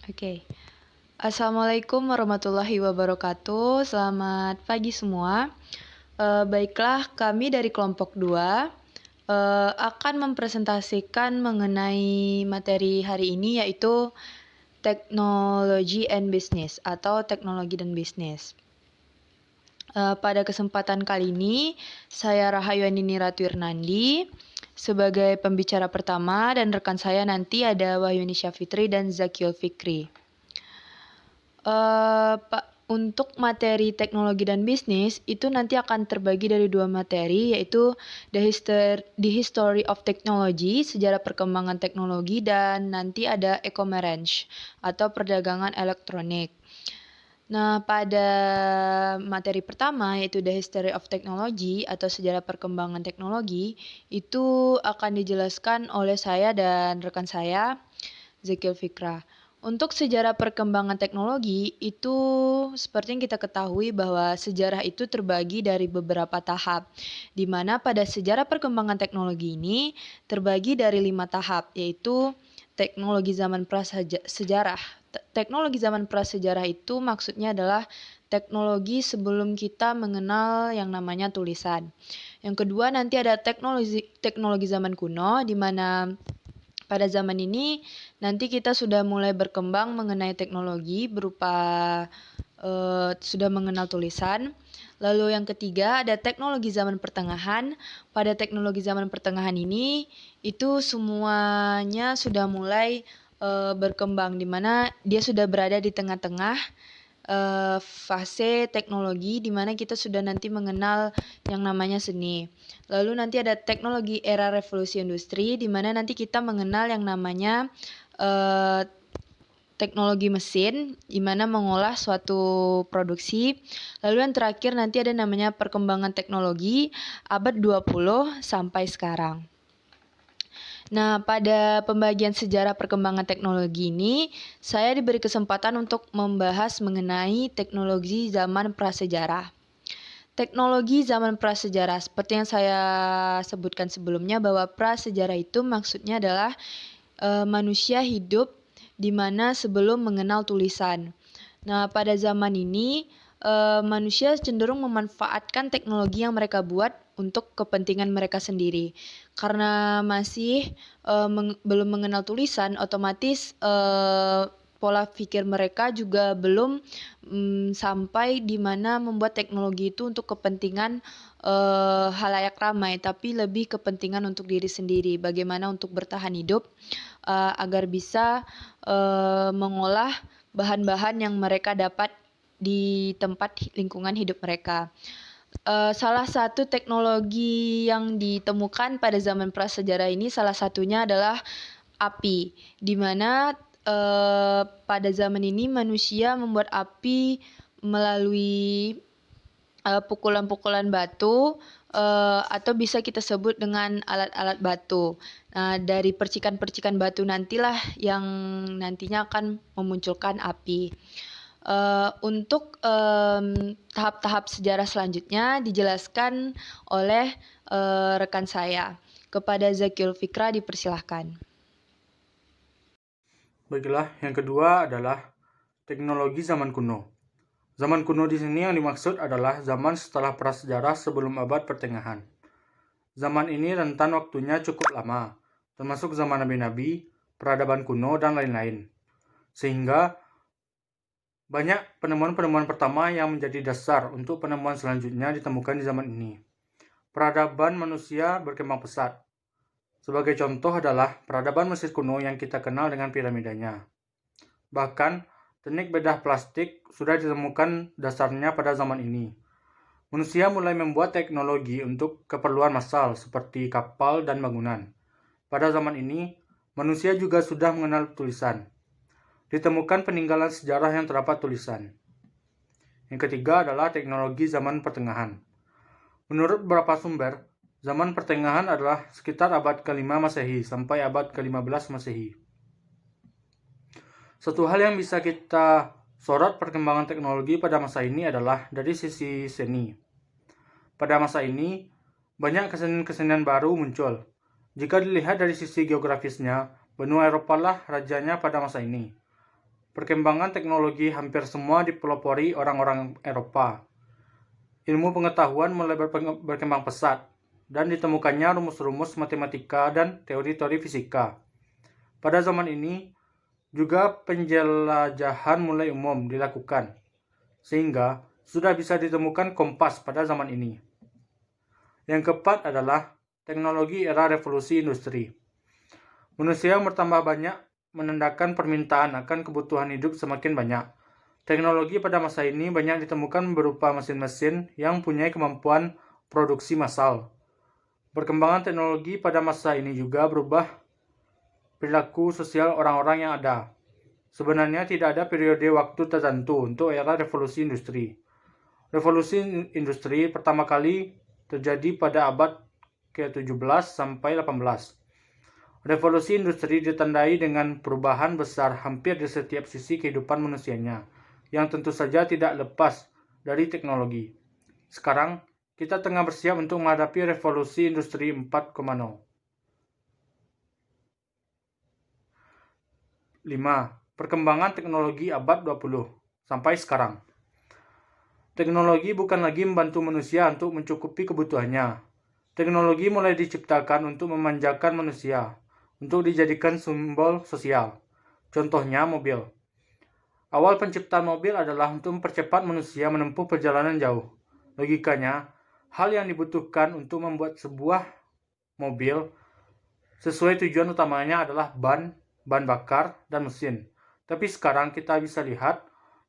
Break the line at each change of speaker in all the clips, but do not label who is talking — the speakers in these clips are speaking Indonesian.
Oke. Assalamualaikum warahmatullahi wabarakatuh. Selamat pagi semua. Baiklah, kami dari kelompok 2 akan mempresentasikan mengenai materi hari ini, yaitu Technology and Business atau teknologi dan bisnis. Pada kesempatan kali ini, saya Rahayuanini Ratwirnandi sebagai pembicara pertama, dan rekan saya nanti ada Wahyuni Syafitri dan Zakiul Fikri. Untuk materi teknologi dan bisnis itu nanti akan terbagi dari 2 materi, yaitu The History of Technology, sejarah perkembangan teknologi, dan nanti ada E-commerce atau perdagangan elektronik. Nah, pada materi pertama, yaitu The History of Technology atau sejarah perkembangan teknologi, itu akan dijelaskan oleh saya dan rekan saya, Zakil Fikra. Untuk sejarah perkembangan teknologi, itu seperti yang kita ketahui bahwa sejarah itu terbagi dari beberapa tahap, di mana pada sejarah perkembangan teknologi ini terbagi dari 5 tahap, yaitu teknologi zaman prasejarah. Teknologi zaman prasejarah itu maksudnya adalah teknologi sebelum kita mengenal yang namanya tulisan. Yang kedua, nanti ada teknologi zaman kuno, di mana pada zaman ini nanti kita sudah mulai berkembang mengenai teknologi berupa sudah mengenal tulisan. Lalu yang ketiga ada teknologi zaman pertengahan. Pada teknologi zaman pertengahan ini itu semuanya sudah mulai berkembang, di mana dia sudah berada di tengah-tengah fase teknologi, di mana kita sudah nanti mengenal yang namanya seni. Lalu nanti ada teknologi era revolusi industri, di mana nanti kita mengenal yang namanya teknologi mesin, di mana mengolah suatu produksi. Lalu yang terakhir nanti ada namanya perkembangan teknologi abad 20 sampai sekarang. Nah, pada pembagian sejarah perkembangan teknologi ini, saya diberi kesempatan untuk membahas mengenai teknologi zaman prasejarah. Teknologi zaman prasejarah, seperti yang saya sebutkan sebelumnya, bahwa prasejarah itu maksudnya adalah manusia hidup di mana sebelum mengenal tulisan. Nah, pada zaman ini manusia cenderung memanfaatkan teknologi yang mereka buat untuk kepentingan mereka sendiri. Karena masih belum mengenal tulisan, otomatis pola pikir mereka juga belum sampai di mana membuat teknologi itu untuk kepentingan halayak ramai, tapi lebih kepentingan untuk diri sendiri. Bagaimana untuk bertahan hidup agar bisa mengolah bahan-bahan yang mereka dapat di tempat lingkungan hidup mereka. Salah satu teknologi yang ditemukan pada zaman prasejarah ini salah satunya adalah api, di mana pada zaman ini manusia membuat api melalui pukulan-pukulan batu atau bisa kita sebut dengan alat-alat batu. Nah, dari percikan-percikan batu nantilah yang nantinya akan memunculkan api. Untuk tahap-tahap sejarah selanjutnya dijelaskan oleh rekan saya. Kepada Zakil Fikra dipersilahkan.
Baiklah, yang kedua adalah teknologi zaman kuno. Zaman kuno di sini yang dimaksud adalah zaman setelah prasejarah sebelum abad pertengahan. Zaman ini rentan waktunya cukup lama, termasuk zaman nabi-nabi, peradaban kuno, dan lain-lain. Sehingga banyak penemuan-penemuan pertama yang menjadi dasar untuk penemuan selanjutnya ditemukan di zaman ini. Peradaban manusia berkembang pesat. Sebagai contoh adalah peradaban Mesir kuno yang kita kenal dengan piramidanya. Bahkan, teknik bedah plastik sudah ditemukan dasarnya pada zaman ini. Manusia mulai membuat teknologi untuk keperluan massal seperti kapal dan bangunan. Pada zaman ini, manusia juga sudah mengenal tulisan. Ditemukan peninggalan sejarah yang terdapat tulisan. Yang ketiga adalah teknologi zaman pertengahan. Menurut beberapa sumber, zaman pertengahan adalah sekitar abad ke-5 Masehi sampai abad ke-15 Masehi. Satu hal yang bisa kita sorot perkembangan teknologi pada masa ini adalah dari sisi seni. Pada masa ini, banyak kesenian-kesenian baru muncul. Jika dilihat dari sisi geografisnya, benua Eropa lah rajanya pada masa ini. Perkembangan teknologi hampir semua dipelopori orang-orang Eropa. Ilmu pengetahuan mulai berkembang pesat, dan ditemukannya rumus-rumus matematika dan teori-teori fisika. Pada zaman ini, juga penjelajahan mulai umum dilakukan, sehingga sudah bisa ditemukan kompas pada zaman ini. Yang keempat adalah teknologi era revolusi industri. Manusia yang bertambah banyak menandakan permintaan akan kebutuhan hidup semakin banyak. Teknologi pada masa ini banyak ditemukan berupa mesin-mesin yang punya kemampuan produksi massal. Perkembangan teknologi pada masa ini juga berubah perilaku sosial orang-orang yang ada. Sebenarnya tidak ada periode waktu tertentu untuk era revolusi industri. Revolusi industri pertama kali terjadi pada abad ke-17 sampai 18. Revolusi industri ditandai dengan perubahan besar hampir di setiap sisi kehidupan manusianya, yang tentu saja tidak lepas dari teknologi. Sekarang, kita tengah bersiap untuk menghadapi revolusi industri 4.0. 5. Perkembangan teknologi abad 20 sampai sekarang. Teknologi bukan lagi membantu manusia untuk mencukupi kebutuhannya. Teknologi mulai diciptakan untuk memanjakan manusia, untuk dijadikan simbol sosial. Contohnya mobil. Awal penciptaan mobil adalah untuk mempercepat manusia menempuh perjalanan jauh. Logikanya, hal yang dibutuhkan untuk membuat sebuah mobil sesuai tujuan utamanya adalah ban bakar, dan mesin. Tapi sekarang kita bisa lihat,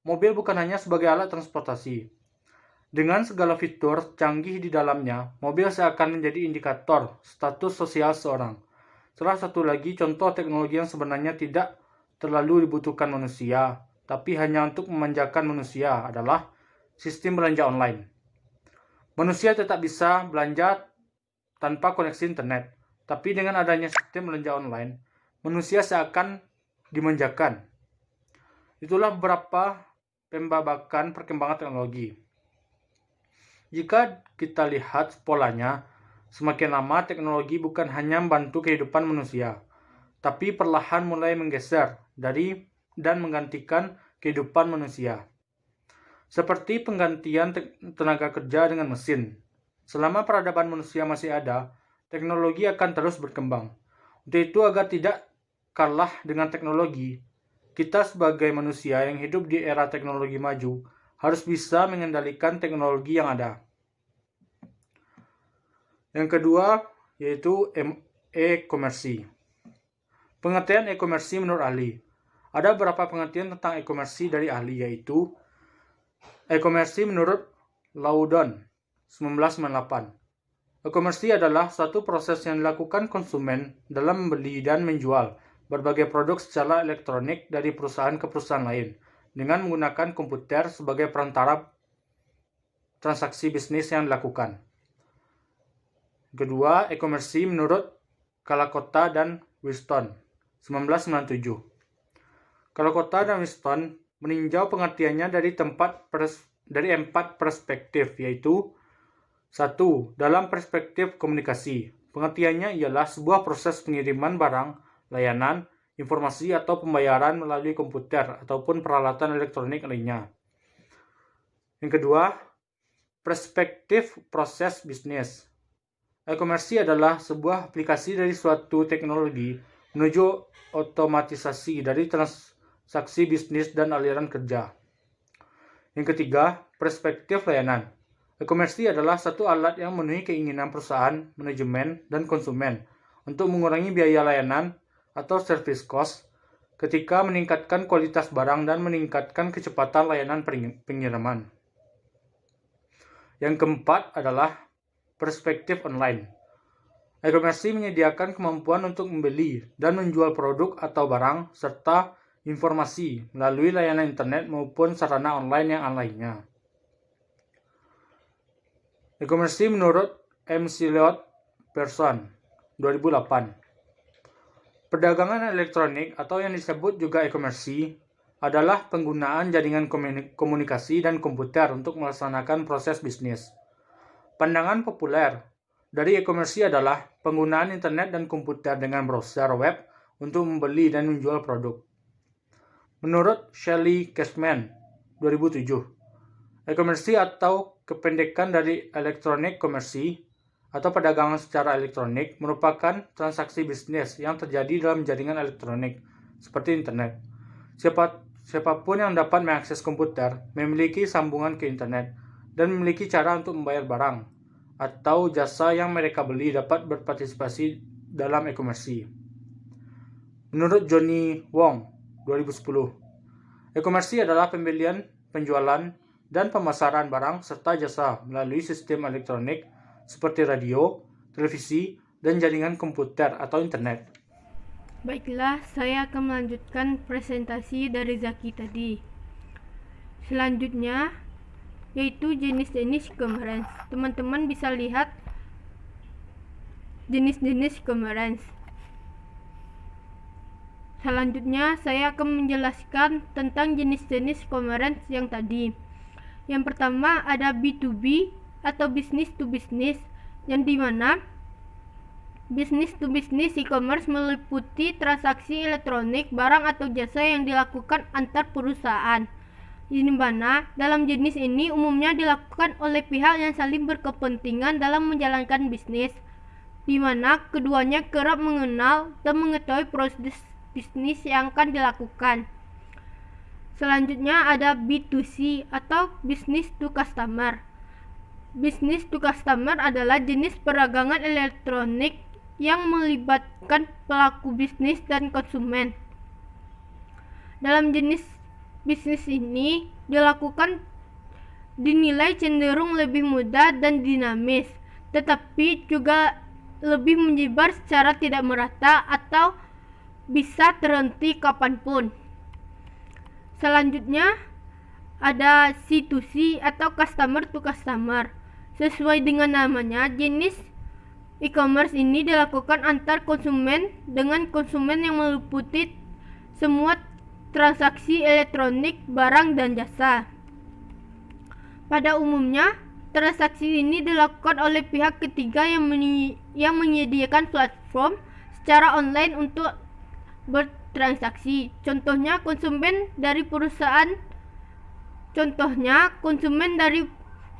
mobil bukan hanya sebagai alat transportasi. Dengan segala fitur canggih di dalamnya, mobil seakan menjadi indikator status sosial seorang. Salah satu lagi contoh teknologi yang sebenarnya tidak terlalu dibutuhkan manusia, tapi hanya untuk memanjakan manusia adalah sistem belanja online. Manusia tetap bisa belanja tanpa koneksi internet, tapi dengan adanya sistem belanja online, manusia seakan dimanjakan. Itulah beberapa pembabakan perkembangan teknologi. Jika kita lihat polanya, semakin lama teknologi bukan hanya membantu kehidupan manusia, tapi perlahan mulai menggeser dari dan menggantikan kehidupan manusia. Seperti penggantian tenaga kerja dengan mesin. Selama peradaban manusia masih ada, teknologi akan terus berkembang. Untuk itu, agar tidak kalah dengan teknologi, kita sebagai manusia yang hidup di era teknologi maju harus bisa mengendalikan teknologi yang ada. Yang kedua, yaitu e-komersi. Pengertian e-komersi menurut ahli. Ada beberapa pengertian tentang e-komersi dari ahli, yaitu e-komersi menurut Loudon 1998. E-komersi adalah satu proses yang dilakukan konsumen dalam membeli dan menjual berbagai produk secara elektronik dari perusahaan ke perusahaan lain dengan menggunakan komputer sebagai perantara transaksi bisnis yang dilakukan. Kedua, e-komersi menurut Kalakota dan Winston 1997. Kalakota dan Winston meninjau pengertiannya dari empat perspektif, yaitu 1. Dalam perspektif komunikasi. Pengertiannya ialah sebuah proses pengiriman barang, layanan, informasi atau pembayaran melalui komputer ataupun peralatan elektronik lainnya. Yang kedua, perspektif proses bisnis. E-komersi adalah sebuah aplikasi dari suatu teknologi menuju otomatisasi dari transaksi bisnis dan aliran kerja. Yang ketiga, perspektif layanan. E-komersi adalah satu alat yang memenuhi keinginan perusahaan, manajemen, dan konsumen untuk mengurangi biaya layanan atau service cost ketika meningkatkan kualitas barang dan meningkatkan kecepatan layanan pengiriman. Yang keempat adalah perspektif online. E-komersi menyediakan kemampuan untuk membeli dan menjual produk atau barang serta informasi melalui layanan internet maupun sarana online yang lainnya. E-komersi menurut M. Elliot Pearson 2008. Perdagangan elektronik atau yang disebut juga e-komersi adalah penggunaan jaringan komunikasi dan komputer untuk melaksanakan proses bisnis. Pandangan populer dari e-komersi adalah penggunaan internet dan komputer dengan browser web untuk membeli dan menjual produk. Menurut Shelley Cashman, 2007, e-komersi atau kependekan dari elektronik komersi atau perdagangan secara elektronik merupakan transaksi bisnis yang terjadi dalam jaringan elektronik seperti internet. Siapapun yang dapat mengakses komputer memiliki sambungan ke internet dan memiliki cara untuk membayar barang atau jasa yang mereka beli dapat berpartisipasi dalam e-komersi. Menurut Johnny Wong, 2010, e-komersi adalah pembelian, penjualan, dan pemasaran barang serta jasa melalui sistem elektronik seperti radio, televisi, dan jaringan komputer atau internet.
Baiklah, saya akan melanjutkan presentasi dari Zaki tadi. Selanjutnya, yaitu jenis-jenis e-commerce. Teman-teman bisa lihat jenis-jenis e-commerce. Selanjutnya, saya akan menjelaskan tentang jenis-jenis e-commerce yang tadi. Yang pertama ada B2B atau business to business, yang dimana business to business e-commerce meliputi transaksi elektronik barang atau jasa yang dilakukan antar perusahaan. Di mana dalam jenis ini umumnya dilakukan oleh pihak yang saling berkepentingan dalam menjalankan bisnis, di mana keduanya kerap mengenal dan mengetahui proses bisnis yang akan dilakukan. Selanjutnya ada B2C atau business to customer. Business to customer adalah jenis perdagangan elektronik yang melibatkan pelaku bisnis dan konsumen. Dalam jenis bisnis ini dinilai cenderung lebih mudah dan dinamis, tetapi juga lebih menyebar secara tidak merata atau bisa terhenti kapanpun. Selanjutnya ada C2C atau customer to customer. Sesuai dengan namanya, jenis e-commerce ini dilakukan antar konsumen dengan konsumen yang meliputi semua transaksi elektronik, barang, dan jasa. Pada umumnya, transaksi ini dilakukan oleh pihak ketiga yang menyediakan platform secara online untuk bertransaksi. Contohnya konsumen dari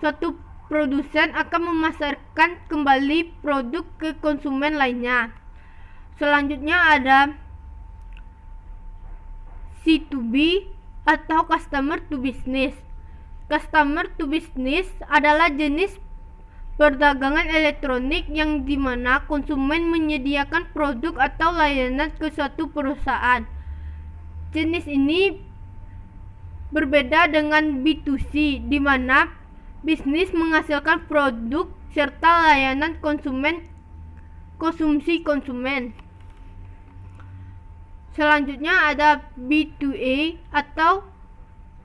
suatu produsen akan memasarkan kembali produk ke konsumen lainnya. Selanjutnya ada C2B atau customer to business. Customer to business adalah jenis perdagangan elektronik yang dimana konsumen menyediakan produk atau layanan ke suatu perusahaan. Jenis ini berbeda dengan B2C, di mana bisnis menghasilkan produk serta layanan konsumsi konsumen. Selanjutnya ada B2A atau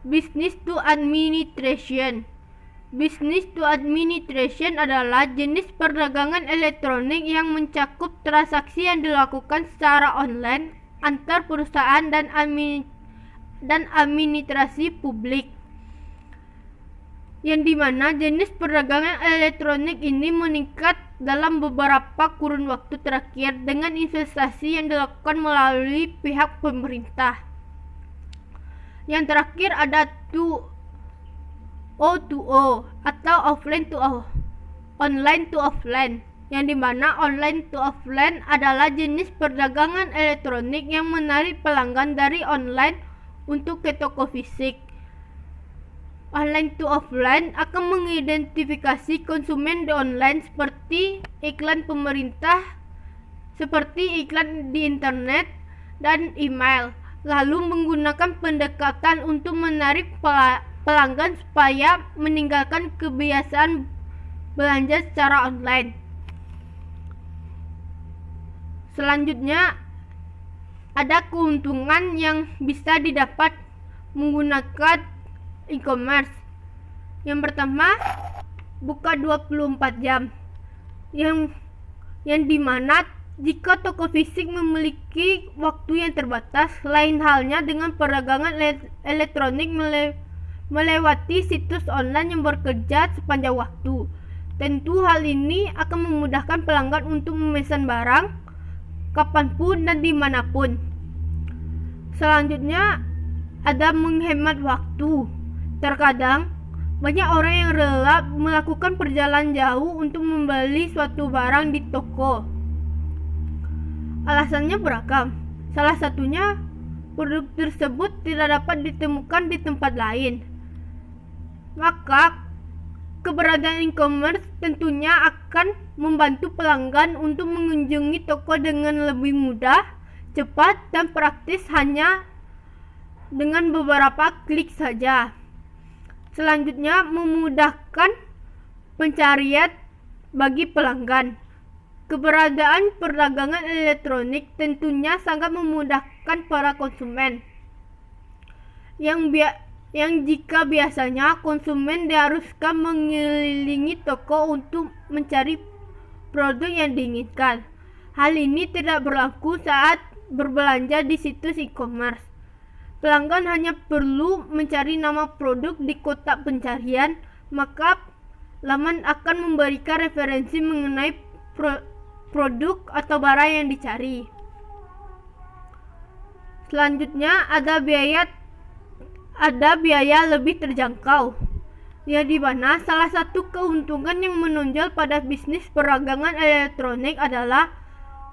business to administration. Business to administration adalah jenis perdagangan elektronik yang mencakup transaksi yang dilakukan secara online antar perusahaan dan administrasi publik, yang dimana jenis perdagangan elektronik ini meningkat dalam beberapa kurun waktu terakhir dengan investasi yang dilakukan melalui pihak pemerintah. Yang terakhir ada O2O atau online to offline, yang dimana online to offline adalah jenis perdagangan elektronik yang menarik pelanggan dari online untuk ke toko fisik. Online to offline akan mengidentifikasi konsumen di online seperti iklan pemerintah, seperti iklan di internet dan email, lalu menggunakan pendekatan untuk menarik pelanggan supaya meninggalkan kebiasaan belanja secara online. Selanjutnya ada keuntungan yang bisa didapat menggunakan e-commerce. Yang pertama, buka 24 jam. Yang dimana jika toko fisik memiliki waktu yang terbatas, lain halnya dengan perdagangan elektronik melewati situs online yang bekerja sepanjang waktu. Tentu hal ini akan memudahkan pelanggan untuk memesan barang kapanpun dan dimanapun. Selanjutnya ada menghemat waktu. Terkadang banyak orang yang rela melakukan perjalanan jauh untuk membeli suatu barang di toko. Alasannya beragam. Salah satunya, produk tersebut tidak dapat ditemukan di tempat lain. Maka, keberadaan e-commerce tentunya akan membantu pelanggan untuk mengunjungi toko dengan lebih mudah, cepat, dan praktis hanya dengan beberapa klik saja. Selanjutnya, memudahkan pencarian bagi pelanggan. Keberadaan perdagangan elektronik tentunya sangat memudahkan para konsumen. Yang jika biasanya konsumen diharuskan mengelilingi toko untuk mencari produk yang diinginkan. Hal ini tidak berlaku saat berbelanja di situs e-commerce. Pelanggan hanya perlu mencari nama produk di kotak pencarian, maka laman akan memberikan referensi mengenai produk atau barang yang dicari. Selanjutnya ada biaya lebih terjangkau, yang dimana salah satu keuntungan yang menonjol pada bisnis perdagangan elektronik adalah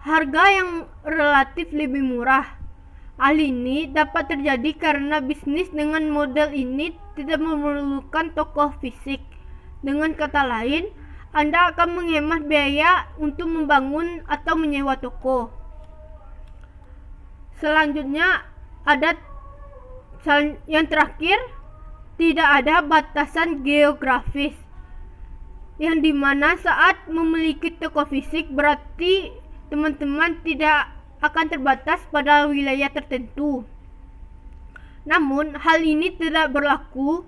harga yang relatif lebih murah. Hal ini dapat terjadi karena bisnis dengan model ini tidak memerlukan toko fisik. Dengan kata lain, Anda akan menghemat biaya untuk membangun atau menyewa toko. Selanjutnya, yang terakhir, tidak ada batasan geografis, yang dimana saat memiliki toko fisik berarti teman-teman tidak akan terbatas pada wilayah tertentu. Namun, hal ini tidak berlaku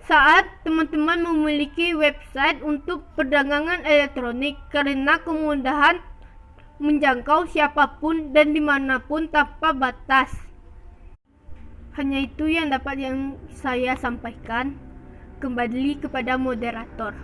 saat teman-teman memiliki website untuk perdagangan elektronik karena kemudahan menjangkau siapapun dan dimanapun tanpa batas. Hanya itu yang dapat saya sampaikan. Kembali kepada moderator.